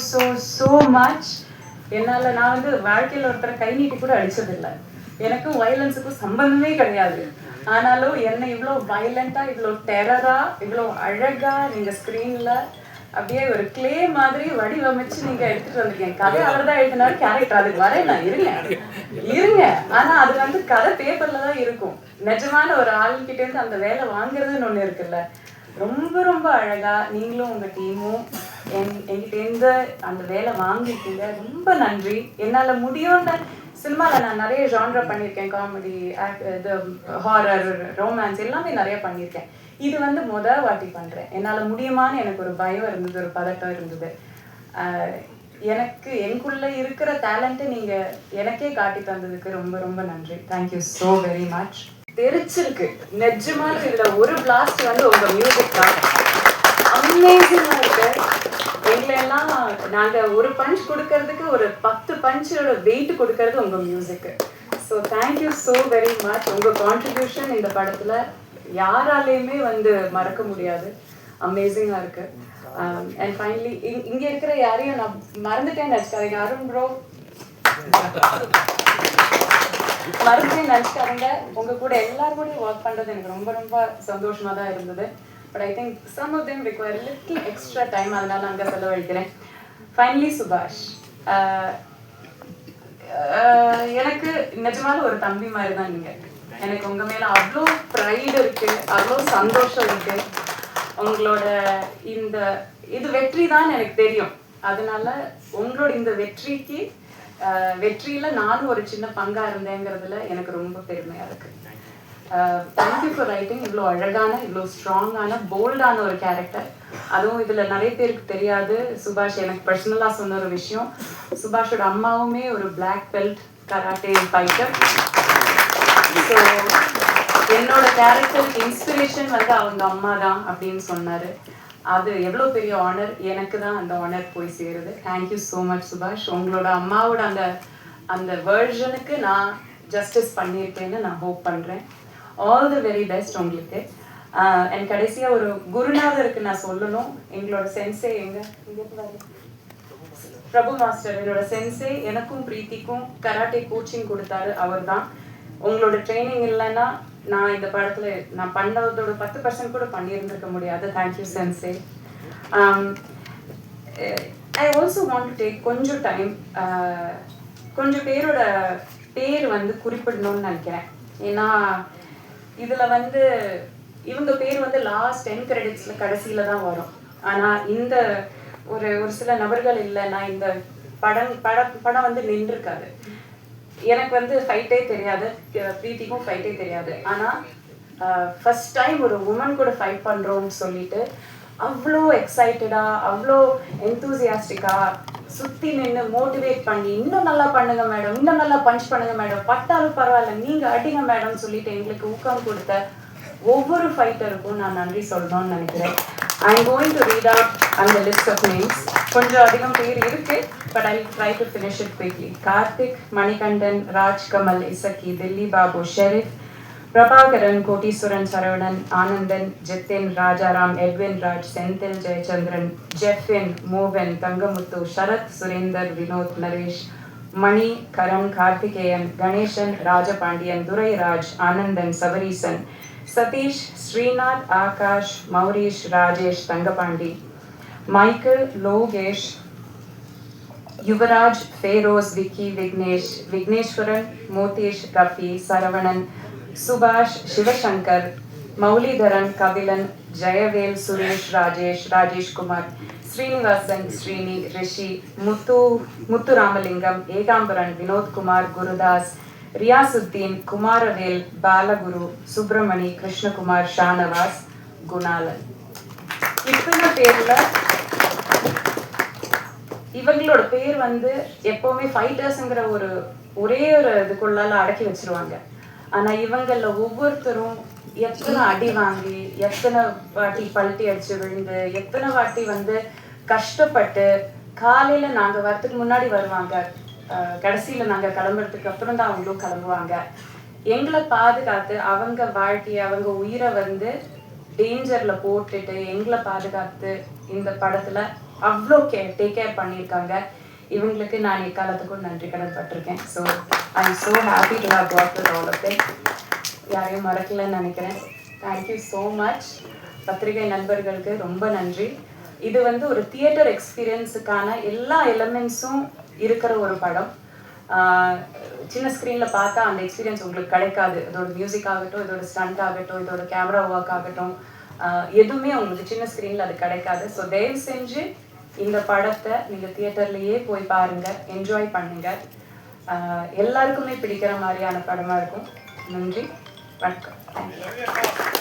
So so much. என்னால் நான் வந்து வாழ்க்கையில் ஒருத்தரை கை நீட்டி கூட அடித்ததில்லை. எனக்கும் வயலன்ஸுக்கும் சம்பந்தமே கிடையாது. ஆனாலும் என்னை இவ்வளோ வயலண்ட்டாக, இவ்வளோ டெரராக, இவ்வளோ அழகாக நீங்கள் ஸ்க்ரீனில் அப்படியே ஒரு கிளே மாதிரி வடிவமைச்சு நீங்கள் எடுத்துகிட்டு வந்திருக்கீங்க. கதை அவர் தான் எழுதினாரு, கேரக்டர் அதுக்கு வரேன் நான் இருங்க. ஆனால் அது வந்து கதை பேப்பரில் தான் இருக்கும். நிஜமான ஒரு ஆள்கிட்டேருந்து அந்த வேலை வாங்குறதுன்னு ஒன்று இருக்குல்ல. ரொம்ப ரொம்ப அழகாக நீங்களும் உங்கள் டீமும் என்கிட்டேருந்து அந்த வேலை வாங்கியிருக்கீங்க. ரொம்ப நன்றி. என்னால் முடியும்னு சினிமாவில் நான் நிறைய ஜான்ரா பண்ணியிருக்கேன். காமெடி, இது ஹாரர், ரொமான்ஸ் எல்லாமே நிறைய பண்ணியிருக்கேன். இது வந்து வாட்டி பண்ணுறேன். என்னால் முடியுமான்னு எனக்கு ஒரு பயம் இருந்தது, ஒரு பதட்டம் இருந்தது. எனக்கு எனக்குள்ளே இருக்கிற டேலண்ட்டை நீங்கள் எனக்கே காட்டி தந்ததுக்கு ரொம்ப ரொம்ப நன்றி. Thank you so very much. தெரிச்சிருக்கு நிஜமான இதில் ஒரு பிளாஸ்ட் வந்து உங்கள் மியூசிக் தான். அமேசிங்காக இருக்கு. எங்களெல்லாம் நாங்கள் ஒரு பஞ்ச் கொடுக்கறதுக்கு ஒரு 10 பஞ்சோட வெயிட் கொடுக்கறது உங்கள் மியூசிக்கு. So thank you so very much. உங்கள் கான்ட்ரிபியூஷன் இந்த படத்தில் யாராலையுமே வந்து மறக்க முடியாது. அமேசிங்காக இருக்கு. அண்ட் ஃபைனலி இங்கே இருக்கிற யாரையும் நான் மறந்துட்டேன்னு நினச்சிக்காதீங்க. அருண் ப்ரோ மறுபடியும் நினச்சிக்காதீங்க. உங்கள் கூட எல்லாரும் கூடயும் ஒர்க் பண்ணுறது எனக்கு ரொம்ப ரொம்ப சந்தோஷமாக தான் இருந்தது. But I think some of them require little extra time. அதனால அங்கே செலவழிக்கிறேன். ஃபைனலி சுபாஷ் எனக்கு நிஜமான ஒரு தம்பி மாதிரி தான் நீங்கள். எனக்கு உங்கள் மேலே அவ்வளோ ப்ரைடு இருக்குது, அவ்வளோ சந்தோஷம் இருக்குது. உங்களோட இது வெற்றி தான் எனக்கு தெரியும். அதனால உங்களோட இந்த வெற்றியில் நானும் ஒரு சின்ன பங்காக இருந்தேங்கிறதுல எனக்கு ரொம்ப பெருமையாக இருக்குது. தேங்க்யூ ஃபார் ரைட்டிங் இவ்வளோ அழகான, இவ்வளோ ஸ்ட்ராங்கான, போல்டான ஒரு கேரக்டர். அதுவும் இதில் நிறைய பேருக்கு தெரியாது. சுபாஷ் எனக்கு பர்சனலாக சொன்ன ஒரு விஷயம், சுபாஷோட அம்மாவுமே ஒரு black belt karate fighter. So என்னோட கேரக்டருக்கு இன்ஸ்பிரேஷன் வந்து அவங்க அம்மா தான் அப்படின்னு சொன்னார். அது எவ்வளோ பெரிய ஆனர். எனக்கு தான் அந்த ஆனர் போய் சேருது. தேங்க்யூ ஸோ மச் சுபாஷ். உங்களோட அம்மாவோட அந்த வேர்ஷனுக்கு நான் ஜஸ்டிஸ் பண்ணியிருக்கேன்னு நான் ஹோப் பண்ணுறேன். ஆல் தி வெரி பெஸ்ட் உங்களுக்கு. என் கடைசியாக ஒரு குருநாதருக்கு நான் சொல்லணும். எங்களோட சென்சே பிரபு மாஸ்டர் என்னோட சென்சே. எனக்கும் பிரீத்திக்கும் கராட்டே கோச்சிங் கொடுத்தாரு அவர் தான். உங்களோட ட்ரைனிங் இல்லைன்னா நான் இந்த படத்தில் நான் பண்ணதோட 10% கூட பண்ணியிருந்திருக்க முடியாது. Thank you sensei. I also want to take கொஞ்சம் டைம், கொஞ்சம் பேரோட பேர் வந்து குறிப்பிடணும்னு நினைக்கிறேன். ஏன்னா இதில் வந்து இவங்க பேர் வந்து லாஸ்ட் 10 கிரெடிட்ஸில் கடைசியில் தான் வரும். ஆனால் இந்த ஒரு சில நபர்கள் இல்லைன்னா இந்த படம் வந்து நின்றுருக்காது. எனக்கு வந்து ஃபைட்டே தெரியாது, பிரீத்திக்கும் ஃபைட்டே தெரியாது. ஆனால் ஃபஸ்ட் டைம் ஒரு உமன் கூட ஃபைட் பண்ணுறோன்னு சொல்லிட்டு அவ்வளோ எக்ஸைட்டடாக, அவ்வளோ என்தூசியாஸ்டிக்காக சுற்றி நின்று மோட்டிவேட் பண்ணி, இன்னும் நல்லா பண்ணுங்க மேடம், இன்னும் நல்லா பஞ்ச் பண்ணுங்க மேடம், பட்டாலும் பரவாயில்ல நீங்கள் அடிங்க மேடம் சொல்லிட்டு எங்களுக்கு ஊக்கம் கொடுத்த ஒவ்வொரு ஃபைட்டருக்கும் நான் நன்றி சொல்லணும்னு நினைக்கிறேன். I am going to read out அந்த லிஸ்ட் ஆஃப் நேம்ஸ். கொஞ்சம் அதிகம் பேர் இருக்கு, but I try to finish it quickly. Karthik, Manikandan, Raj Kamal, Isakki, Dilli Babu, Sherif, Prabhakaran, Koteeswaran, Saravanan, Anandan, Jithin, Rajaram, Edwin Raj, Senthil, Jayachandran, Jefin, மோகன், தங்கமுத்து, சரத், சுரேந்தர், வினோத், நரேஷ், மணி, கரண், கார்த்திகேயன், கணேசன், ராஜபாண்டியன், துரைராஜ், ஆனந்தன், சபரீசன், சதீஷ், ஸ்ரீநாத், ஆகாஷ், மௌரீஷ், ராஜேஷ், தங்கபாண்டி, மைக்கேல், லோகேஷ், யுவராஜ், ஃபேரோஸ், விக்கி, விக்னேஷ், விக்னேஸ்வரன், மோதேஷ், ரஃபி, சரவணன், சுபாஷ், சிவசங்கர், மௌலிதரன், கபிலன், ஜெயவேல், சுரேஷ், ராஜேஷ், ராஜேஷ்குமார், ஸ்ரீனிவாசன், ஸ்ரீனி, ரிஷி, முத்துராமலிங்கம், ஏகாம்பரன், வினோத்குமார், குருதாஸ், ரியாசுத்தீன், குமாரவேல், பாலகுரு, சுப்பிரமணி, கிருஷ்ணகுமார், ஷானவாஸ், குணாலன். இத்தனை பேர்ல இவங்களோட பேர் வந்து எப்பவுமே ஃபைட்டர்ஸுங்கிற ஒரே ஒரு இதுக்குள்ளால அடக்கி வச்சிருவாங்க. ஆனா இவங்கள ஒவ்வொருத்தரும் எத்தனை அடி வாங்கி, எத்தனை வாட்டி பல்ட்டி அடிச்சு விழுந்து, எத்தனை வாட்டி வந்து கஷ்டப்பட்டு, காலையில நாங்க வரத்துக்கு முன்னாடி வருவாங்க, கடைசியில நாங்க கிளம்புறதுக்கு அப்புறம் தான் அவங்களும் கிளம்புவாங்க. எங்களை பாதுகாத்து அவங்க வாழ்க்கையை, அவங்க உயிரை வந்து டேஞ்சர்ல போட்டுட்டு எங்களை பாதுகாத்து இந்த படத்துல அவ்வளோ டேக் கேர் பண்ணியிருக்காங்க. இவங்களுக்கு நான் எக்காலத்துக்கும் நன்றி கடன் பட்டிருக்கேன். So I am so happy to have work with all of them. யாரையும் மறக்கலன்னு நினைக்கிறேன். Thank you so much. பத்திரிகை நண்பர்களுக்கு ரொம்ப நன்றி. இது வந்து ஒரு தியேட்டர் எக்ஸ்பீரியன்ஸுக்கான எல்லா எலமெண்ட்ஸும் இருக்கிற ஒரு படம். சின்ன ஸ்க்ரீனில் பார்த்தா அந்த எக்ஸ்பீரியன்ஸ் உங்களுக்கு கிடைக்காது. இதோட மியூசிக் ஆகட்டும், இதோட ஸ்டண்ட் ஆகட்டும், இதோட கேமரா ஒர்க் ஆகட்டும், எதுவுமே உங்களுக்கு சின்ன ஸ்க்ரீனில் அது கிடைக்காது. ஸோ தயவு செஞ்சு இந்த படத்தை நீங்கள் தியேட்டர்லேயே போய் பாருங்கள், என்ஜாய் பண்ணுங்கள். எல்லாருக்குமே பிடிக்கிற மாதிரியான படமாக இருக்கும். நன்றி, வணக்கம். தேங்க்யூ.